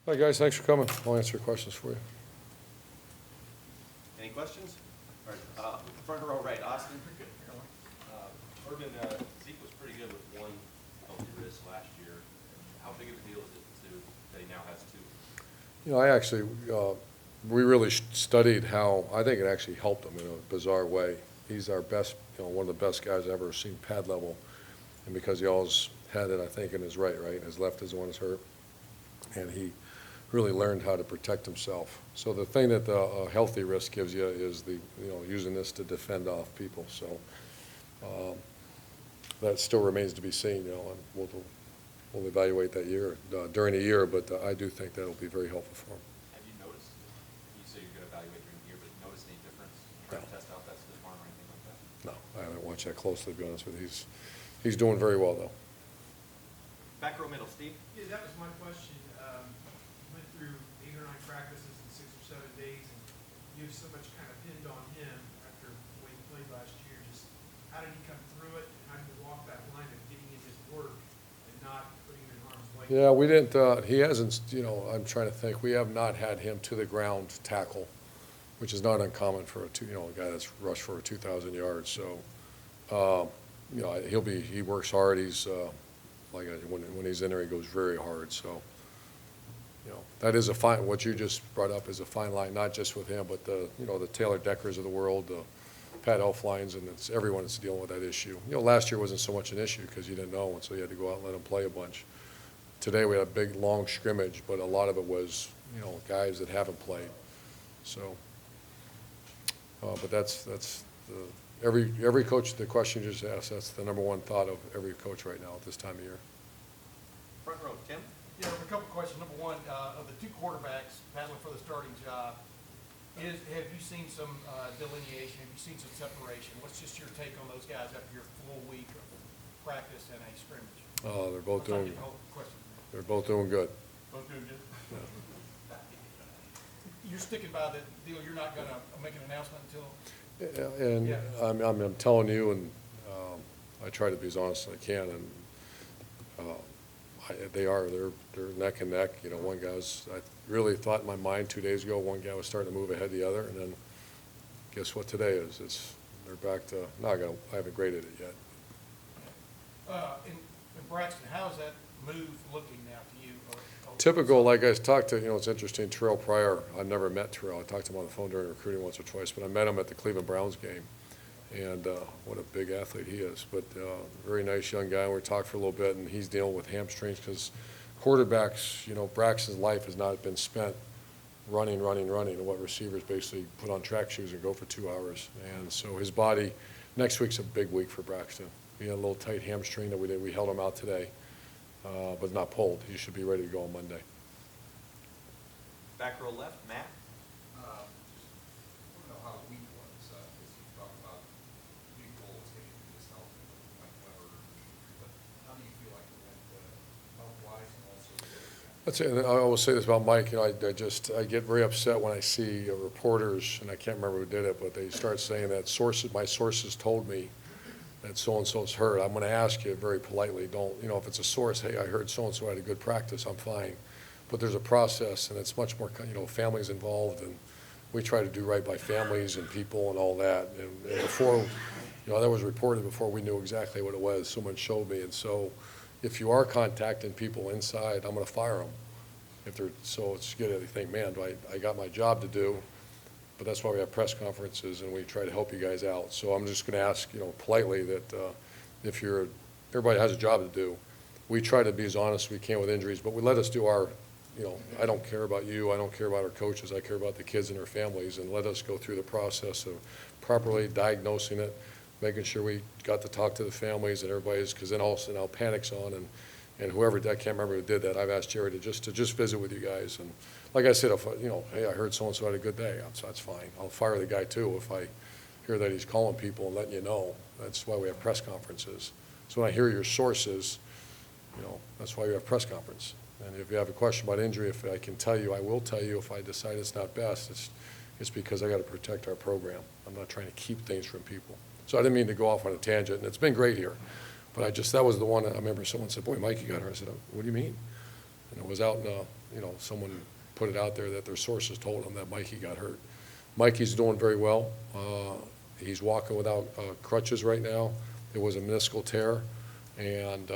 Hi, guys. Thanks for coming. I'll answer your questions for you. Any questions? All right, front row right, Austin. Urban, Zeke was pretty good with one healthy wrist last year. How big of a deal is it that he now has two? You know, I actually, we really studied how, I think it actually helped him in a bizarre way. He's our best, one of the best guys I've ever seen pad level. And because he always had it, I think, in his right, his left is the one that's hurt. And he really learned how to protect himself. So the thing that the healthy wrist gives you is the, using this to defend off people. So that still remains to be seen, and we'll evaluate that during the year, but I do think that'll be very helpful for him. Have you noticed, you say you're going to evaluate during the year, but noticed any difference? Try to test out that stiff arm or anything like that? No, I haven't watched that closely, to be honest with you. He's doing very well, though. Back row middle, Steve. Yeah, that was my question. You went through 8 or 9 practices in 6 or 7 days, and you so much kind of pinned on him after the way he played last year. Just how did he come through it, and how did he walk that line of getting in his work and not putting him in harm's way? Yeah, we didn't, he hasn't, I'm trying to think. We have not had him to the ground tackle, which is not uncommon for a guy that's rushed for 2,000 yards. So, he works hard. He's, when he's in there, he goes very hard. So, that is a fine, what you just brought up is a fine line, not just with him, but the Taylor Deckers of the world, the Pat Elflines, and it's everyone that's dealing with that issue. Last year wasn't so much an issue because you didn't know, and so you had to go out and let them play a bunch. Today we had a big, long scrimmage, but a lot of it was, guys that haven't played. So, but that's every coach, the question you just asked, that's the #1 thought of every coach right now at this time of year. Front row, Tim. Yeah, a couple questions. Number one, of the 2 quarterbacks battling for the starting job, have you seen some delineation? Have you seen some separation? What's just your take on those guys after your full week of practice and a scrimmage? Oh, they're both I'm doing. trying to get the whole question. They're both doing good. Both doing good. You're sticking by the deal. You're not going to make an announcement until. And Yeah. I'm telling you, and I try to be as honest as I can, and they're neck and neck. One guy's, I really thought in my mind 2 days ago, one guy was starting to move ahead of the other, and then guess what today is? They're back to, I haven't graded it yet. In Braxton, how is that move looking now to you? Typical, like I talked to, it's interesting, Terrell Pryor, I've never met Terrell. I talked to him on the phone during recruiting once or twice, but I met him at the Cleveland Browns game. And what a big athlete he is. But very nice young guy. We talked for a little bit, and he's dealing with hamstrings because quarterbacks, Braxton's life has not been spent running, and what receivers basically put on track shoes and go for 2 hours. And so his body, next week's a big week for Braxton. He had a little tight hamstring that we held him out today, but not pulled. He should be ready to go on Monday. Back row left, Matt. I want to know how weak was, because you talk about big goals getting this health and like whatever, but how do you feel like it went health-wise and also? That's it. And I will say this about Mike. I get very upset when I see reporters, and I can't remember who did it, but they start saying that my sources told me that so-and-so's hurt. I'm going to ask you very politely, don't, if it's a source, hey, I heard so-and-so had a good practice, I'm fine. But there's a process, and it's much more, families involved, and we try to do right by families and people and all that. And before, that was reported before we knew exactly what it was. Someone showed me, and so if you are contacting people inside, I'm going to fire them. So it's good. I think, man, I got my job to do, but that's why we have press conferences and we try to help you guys out. So I'm just going to ask, politely that everybody has a job to do. We try to be as honest as we can with injuries, but we let us do our, I don't care about you, I don't care about our coaches, I care about the kids and their families, and let us go through the process of properly diagnosing it, making sure we got to talk to the families and everybody's, because then all of a sudden now panic's on, and whoever, I can't remember who did that, I've asked Jerry to just visit with you guys. And like I said, if hey, I heard so-and-so had a good day, that's fine. I'll fire the guy too if I hear that he's calling people and letting you know. That's why we have press conferences. So when I hear your sources, that's why we have press conference. And if you have a question about injury, if I can tell you, I will tell you. If I decide it's not best, it's because I got to protect our program. I'm not trying to keep things from people. So I didn't mean to go off on a tangent, and it's been great here. But that was the one, I remember someone said, boy, Mike, you got hurt. I said, what do you mean? And it was out in, someone put it out there that their sources told them that Mikey got hurt. Mikey's doing very well. He's walking without crutches right now. It was a meniscal tear, and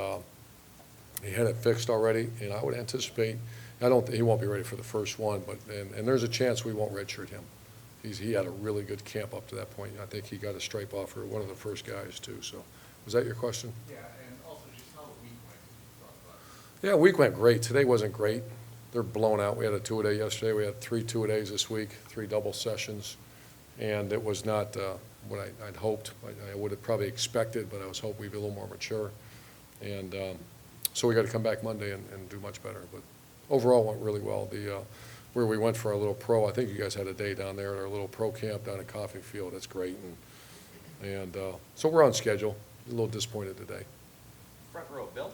he had it fixed already, and I would anticipate, he won't be ready for the first one, but, and there's a chance we won't redshirt him. He had a really good camp up to that point. I think he got a stripe offer, one of the first guys too, so. Was that your question? Yeah, and also just how the week went, you talked about. Yeah, week went great. Today wasn't great. They're blown out. We had a two-a-day yesterday. We had 3 two-a-days this week, 3 double sessions. And it was not what I'd hoped. I would have probably expected, but I was hoping we'd be a little more mature. And so we got to come back Monday and do much better. But overall, it went really well. Where we went for our little pro, I think you guys had a day down there at our little pro camp down at Coffee Field. That's great. And so we're on schedule. A little disappointed today. Front row, Bill?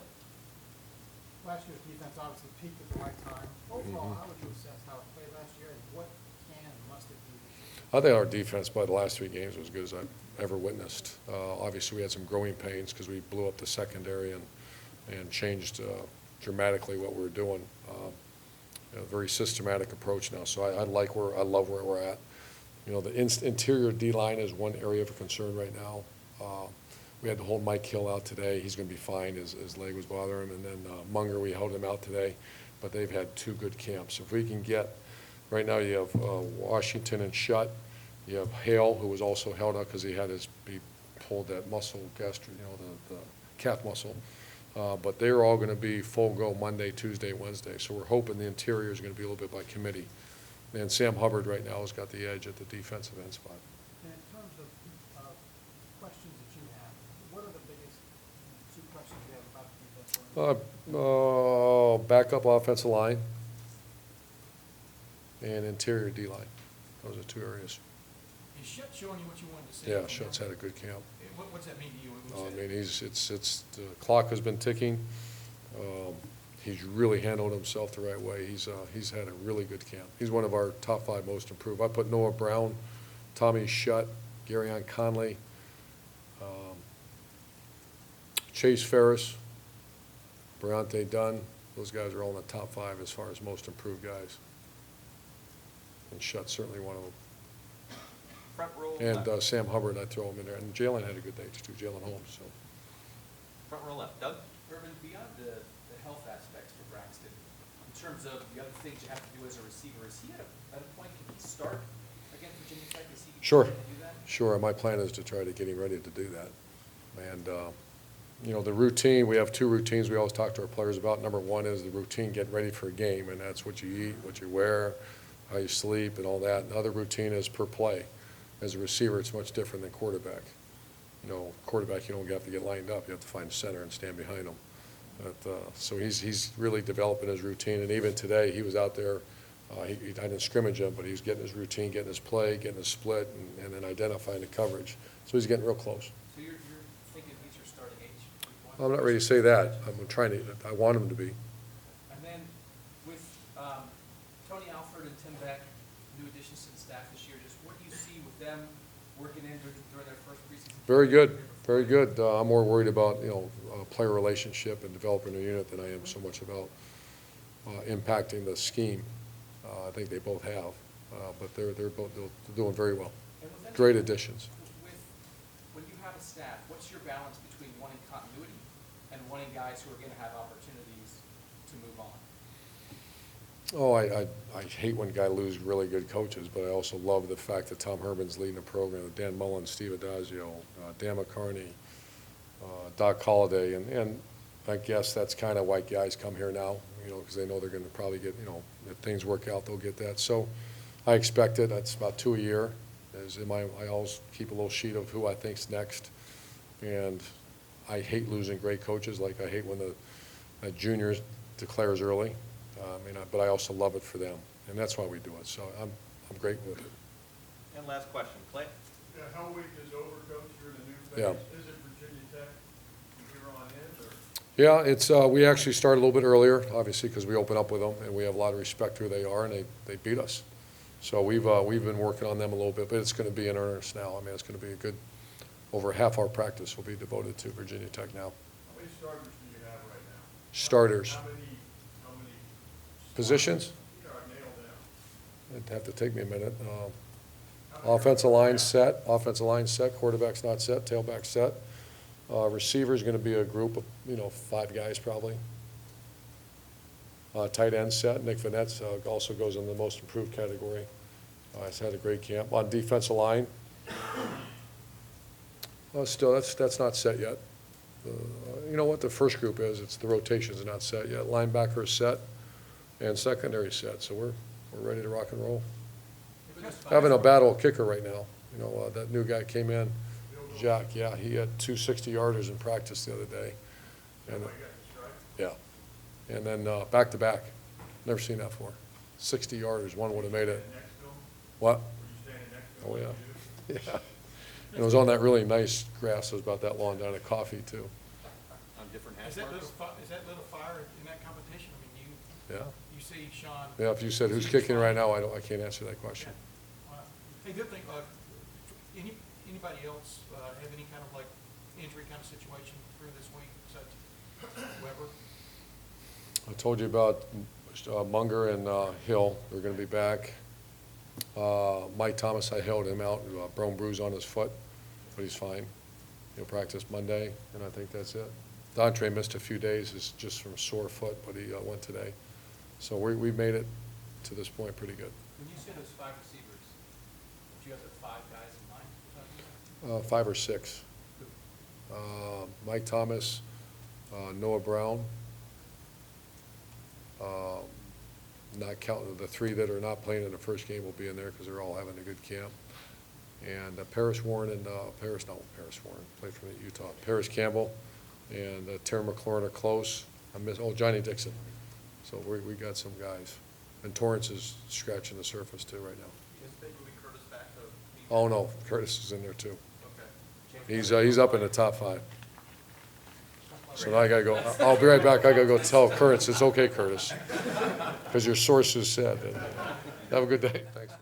Last year's defense obviously peaked at the right time. Overall, how would you assess how it played last year, and what can and must it do this year? I think our defense by the last 3 games was as good as I've ever witnessed. Obviously, we had some growing pains because we blew up the secondary and changed dramatically what we were doing. A very systematic approach now. So I love where we're at. The interior D-line is one area of concern right now. We had to hold Mike Hill out today. He's going to be fine. His leg was bothering him. And then Munger, we held him out today. But they've had 2 good camps. If we can get, right now you have Washington and Shutt. You have Hale, who was also held out because he pulled that muscle, the calf muscle. But they're all going to be full go Monday, Tuesday, Wednesday. So we're hoping the interior is going to be a little bit by committee. And Sam Hubbard right now has got the edge at the defensive end spot. And in terms of questions that you have, what are the biggest 2 questions you have about the defense? Backup offensive line and interior D-line. Those are 2 areas. Is Shutt showing you what you wanted to see? Yeah, Shutt's had a good camp. What's that mean to you? The clock has been ticking. He's really handled himself the right way. He's had a really good camp. He's one of our top 5 most improved. I put Noah Brown, Tommy Shutt, Garyon Conley, Chase Ferris, Briante Dunn. Those guys are all in the top 5 as far as most improved guys. And Shutt's certainly one of them. Front row And left. Sam Hubbard, I throw him in there. And Jalen had a good day too, Jalen Holmes. So. Front row left, Doug? Urban, beyond the health aspects for Braxton, in terms of the other things you have to do as a receiver, is he at a point, can he start against Virginia Tech? Is he Sure. ready to do that? Sure, my plan is to try to get him ready to do that. And, the routine, we have 2 routines we always talk to our players about. Number 1 is the routine getting ready for a game, and that's what you eat, what you wear, how you sleep, and all that. And the other routine is per play. As a receiver, it's much different than quarterback. Quarterback, you don't have to get lined up. You have to find a center and stand behind him. So he's really developing his routine. And even today, he was out there. I didn't scrimmage him, but he was getting his routine, getting his play, getting his split, and then identifying the coverage. So he's getting real close. So you're thinking he's your starting age? I'm not ready to say that. I want him to be. And then with Tony Alford and Tim Beck, new additions to the staff this year, just what do you see with them working in during their first preseason? Very good, very good. I'm more worried about, player relationship and developing a unit than I am so much about impacting the scheme. I think they both have, but they're doing very well. And with them, Great additions. When you have a staff, what's your balance between wanting continuity and wanting guys who are going to have opportunities to move on? Oh, I hate when guys lose really good coaches, but I also love the fact that Tom Herman's leading the program, Dan Mullen, Steve Adazio, Dan McCarney, Doc Holliday, and I guess that's kind of why guys come here now, because they know they're going to probably get, if things work out, they'll get that. So I expect it. That's about 2 a year. I always keep a little sheet of who I think's next, and I hate losing great coaches. Like I hate when the juniors declares early. But I also love it for them, and that's why we do it. So I'm great with it. And last question, Clay? Yeah, Hell Week is over, Coach, you're in a new phase. Yeah. Is it Virginia Tech from here on in, or? Yeah, it's we actually started a little bit earlier, obviously, because we open up with them, and we have a lot of respect for who they are, and they beat us. So we've been working on them a little bit, but it's going to be in earnest now. It's going to be a good, over half our practice will be devoted to Virginia Tech now. How many starters do you have right now? Starters. How many Positions? It'd have to take me a minute. Offensive line set, quarterback's not set, tailback set. Receiver's gonna be a group of, 5 guys probably. Tight end set, Nick Vanette's also goes in the most improved category. He's had a great camp. On defensive line, still, that's not set yet. You know what the first group is, it's the rotations are not set yet. Linebacker is set and secondary set, so we're ready to rock and roll. Having a battle kicker right now. That new guy came in, Jack, yeah, he had 2 60-yarders in practice the other day. And, yeah. And then back-to-back. Never seen that before. 60-yarders, one would have made it. What? Oh, yeah. Yeah. And it was on that really nice grass that was about that long down at Coffee, too. On different hash Is that marks? little fire in that competition? I mean, Yeah. you see Sean. Yeah, if you said who's kicking right now, I can't answer that question. Hey, good thing, anybody else have any kind of like injury kind of situation through this week, such Weber? I told you about Munger and Hill. They're going to be back. Mike Thomas, I held him out, bone bruise on his foot, but he's fine. He'll practice Monday, and I think that's it. Dontre missed a few days, it's just from a sore foot, but he went today. So we made it to this point pretty good. When you say those 5 receivers, do you have the 5 guys in mind? 5 or 6. Mike Thomas, Noah Brown, not counting the 3 that are not playing in the first game will be in there because they're all having a good camp. And Paris Warren and Paris Warren, played for Utah. Paris Campbell and Terry McLaurin are close. Johnny Dixon. So we got some guys. And Torrance is scratching the surface too right now. You anticipate moving Curtis back to? Oh, no, Curtis is in there too. Okay. He's up in the top 5. So now I gotta go, I'll be right back, I gotta go tell Curtis, it's okay, Curtis, because your sources said. Have a good day, thanks.